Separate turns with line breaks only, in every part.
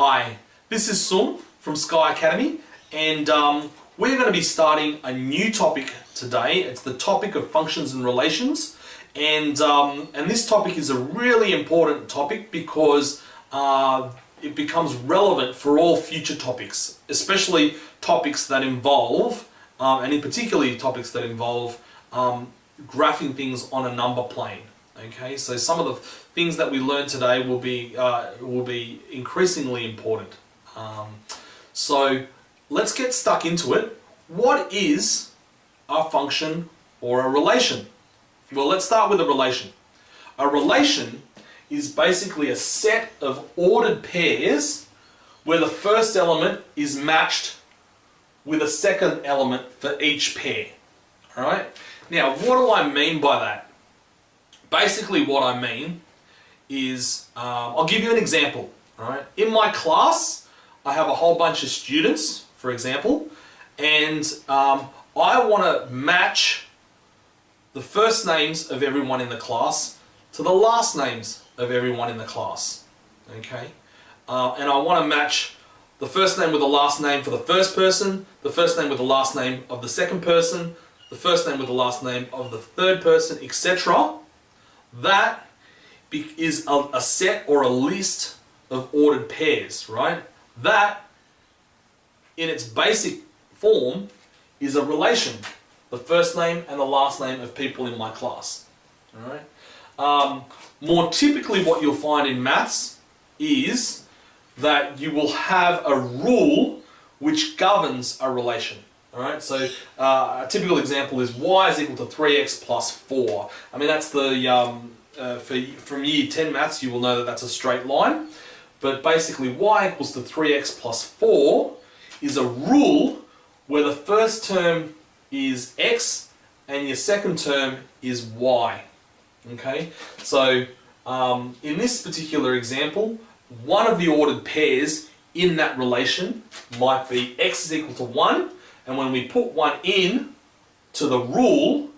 Hi, this is Sun from Sky Academy, and we're going to be starting a new topic today. It's the topic of functions and relations, and this topic is a really important topic because it becomes relevant for all future topics, especially topics that involve, and in particularly topics that involve graphing things on a number plane. Okay, so some of the things that we learn today will be increasingly important. So let's get stuck into it. What is a function or a relation? Well, let's start with a relation. A relation is basically a set of ordered pairs where the first element is matched with a second element for each pair. All right. Now, what do I mean by that? Basically what I mean is, I'll give you an example. All right? In my class, I have a whole bunch of students, for example, and I want to match the first names of everyone in the class to the last names of everyone in the class. Okay? And I want to match the first name with the last name for the first person, the first name with the last name of the second person, the first name with the last name of the third person, etc. That is a set or a list of ordered pairs, right? That, in its basic form, is a relation. The first name and the last name of people in my class. All right? More typically what you'll find in maths is that you will have a rule which governs a relation. All right, so a typical example is y is equal to 3x plus 4. I mean, that's the, from year 10 maths, you will know that that's a straight line. But basically, y equals to 3x plus 4 is a rule where the first term is x and your second term is y. Okay, so in this particular example, one of the ordered pairs in that relation might be x is equal to 1. And when we put 1 in to the rule,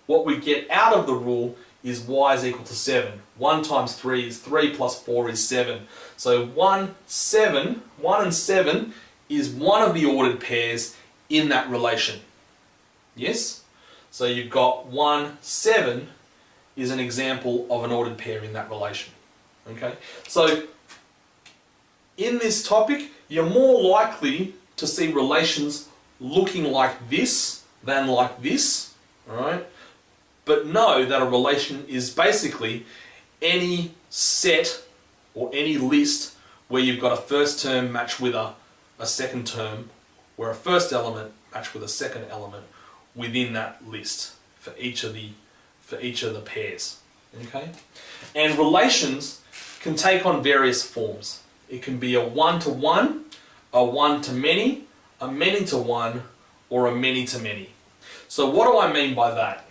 what we get out of the rule is y is equal to 7. 1 times 3 is 3 plus 4 is 7. So 1 and 7 is one of the ordered pairs in that relation. Yes? So you've got 1, 7 is an example of an ordered pair in that relation. Okay? So in this topic, you're more likely to see relations looking like this than like this, all right? But know that a relation is basically any set or any list where you've got a first term matched with a second term, where a first element matched with a second element within that list for each of the pairs. Okay? And relations can take on various forms. It can be a one-to-one, a one-to-many, a many-to-one, or a many-to-many. So what do I mean by that?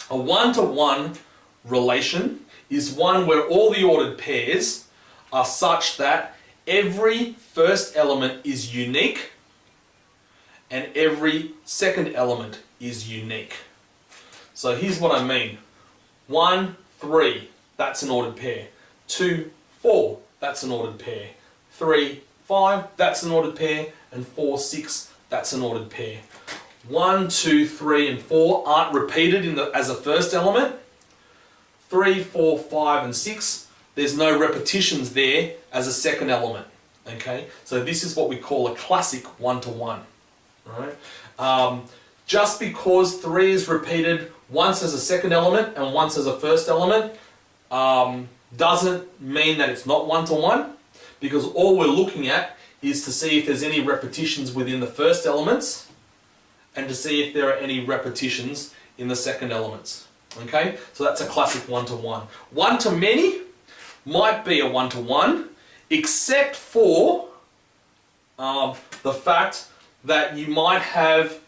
A one-to-one relation is one where all the ordered pairs are such that every first element is unique and every second element is unique. So here's what I mean. 1, 3, that's an ordered pair. 2, 4, that's an ordered pair. 3, 5, that's an ordered pair. And 4, 6, that's an ordered pair. 1, 2, 3, and 4 aren't repeated as a first element. 3, 4, 5, and 6, there's no repetitions there as a second element. Okay, so this is what we call a classic one-to-one. Right? Just because 3 is repeated once as a second element and once as a first element doesn't mean that it's not one-to-one, because all we're looking at is to see if there's any repetitions within the first elements and to see if there are any repetitions in the second elements. Okay, so that's a classic one-to-one. One-to-many might be a one-to-one, except for the fact that you might have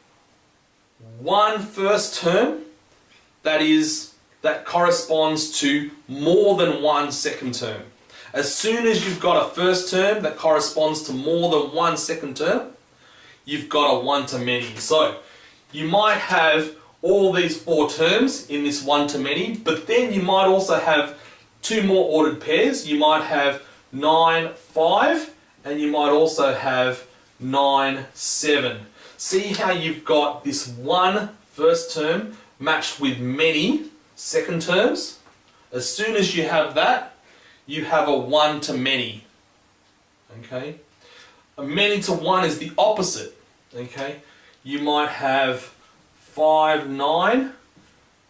one first term that corresponds to more than one second term. As soon as you've got a first term that corresponds to more than one second term, you've got a one-to-many. So you might have all these 4 terms in this one-to-many, but then you might also have 2 more ordered pairs. You might have 9, 5, and you might also have 9, 7. See how you've got this one first term matched with many second terms? As soon as you have that, you have a one to many. Okay? A many to one is the opposite. Okay? You might have 5, 9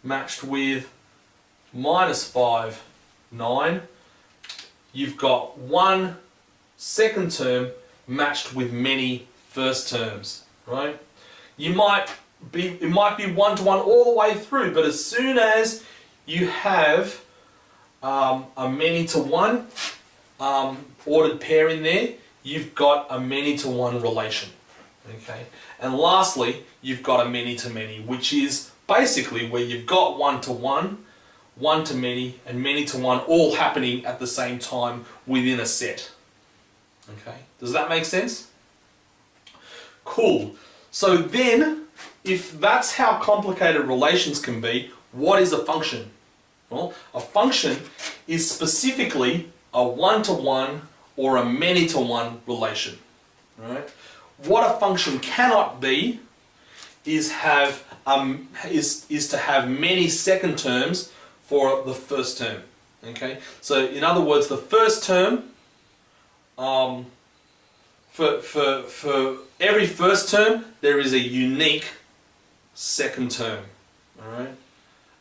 matched with minus 5, 9. You've got one second term matched with many first terms, right? It might be one to one all the way through, but as soon as you have a many to one ordered pair in there, you've got a many to one relation. Okay, and lastly, you've got a many to many, which is basically where you've got one to one, one to many, and many to one all happening at the same time within a set. Okay, does that make sense? Cool. So then, if that's how complicated relations can be, what is a function? Well, a function is specifically a one-to-one or a many-to-one relation. Right? What a function cannot be is to have many second terms for the first term. Okay, so in other words, the first term, for every first term, there is a unique second term. All right.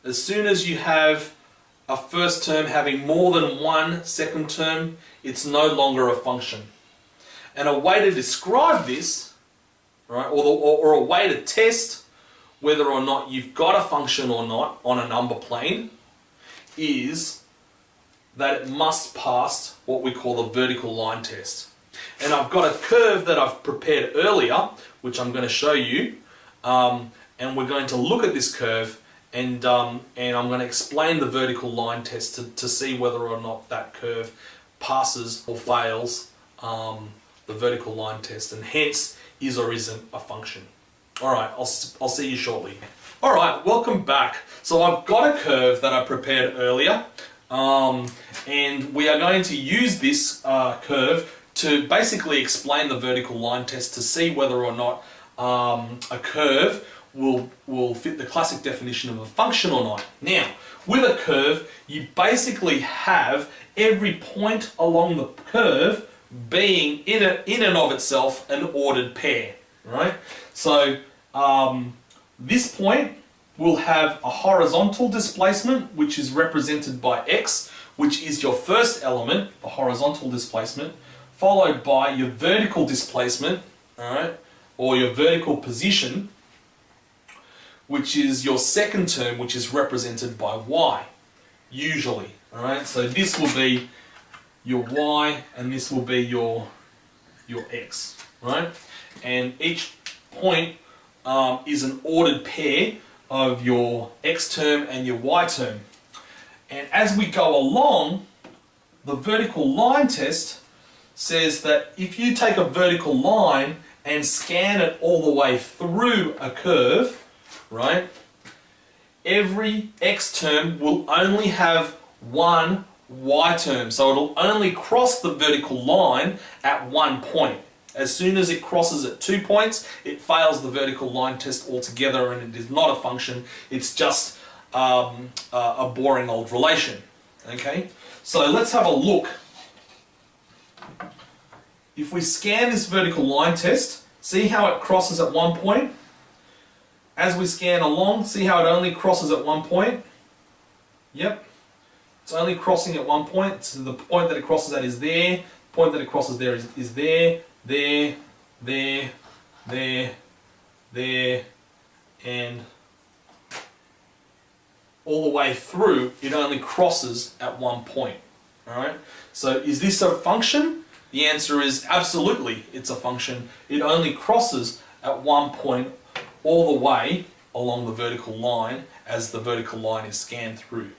As soon as you have a first term having more than one second term, it's no longer a function. And a way to describe this, right, or a way to test whether or not you've got a function or not on a number plane, is that it must pass what we call the vertical line test. And I've got a curve that I've prepared earlier, which I'm going to show you, and we're going to look at this curve, and I'm going to explain the vertical line test to see whether or not that curve passes or fails the vertical line test, and hence is or isn't a function. Alright, I'll see you shortly. Alright, welcome back. So I've got a curve that I prepared earlier, and we are going to use this curve to basically explain the vertical line test to see whether or not a curve will fit the classic definition of a function or not. Now, with a curve, you basically have every point along the curve being in and of itself an ordered pair, right? So this point will have a horizontal displacement, which is represented by x, which is your first element, the horizontal displacement, followed by your vertical displacement, all right, or your vertical position, which is your second term, which is represented by y, usually. All right, so this will be your y, and this will be your x, right? And each point is an ordered pair of your x term and your y term. And as we go along, the vertical line test says that if you take a vertical line and scan it all the way through a curve, right, every x term will only have one y term. So it'll only cross the vertical line at one point. As soon as it crosses at 2 points, it fails the vertical line test altogether, and it is not a function. It's just a boring old relation. Okay, so let's have a look. If we scan this vertical line test, see how it crosses at one point? As we scan along, see how it only crosses at one point? Yep. It's only crossing at one point. So the point that it crosses at is there. The point that it crosses there is there, there, there, there, there, and all the way through, it only crosses at one point. Alright? So is this a function? The answer is absolutely, it's a function. It only crosses at one point all the way along the vertical line as the vertical line is scanned through.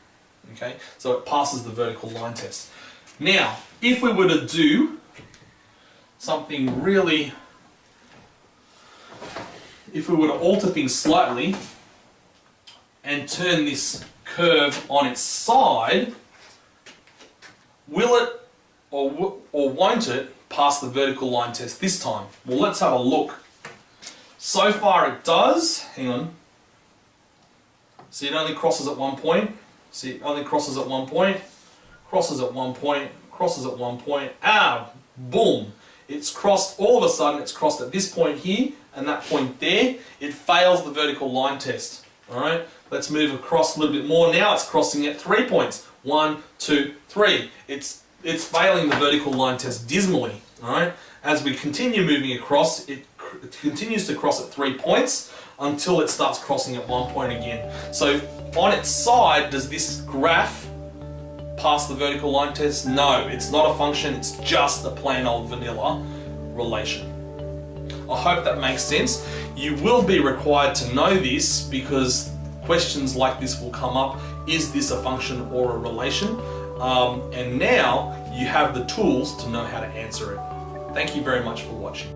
Okay, so it passes the vertical line test. Now, if we were to do something really, if we were to alter things slightly and turn this curve on its side, will it or won't it pass the vertical line test this time? Well, let's have a look. So far it does. Hang on. See, it only crosses at one point. See, it only crosses at one point. Crosses at one point. Crosses at one point. Ah, boom. It's crossed, all of a sudden it's crossed at this point here and that point there. It fails the vertical line test. Alright, let's move across a little bit more. Now it's crossing at 3 points. 1, 2, 3. It's failing the vertical line test dismally. Alright, as we continue moving across, it continues to cross at 3 points until it starts crossing at 1 point again. So on its side, does this graph pass the vertical line test? No, it's not a function, it's just a plain old vanilla relation. I hope that makes sense. You will be required to know this because questions like this will come up. Is this a function or a relation? And now you have the tools to know how to answer it. Thank you very much for watching.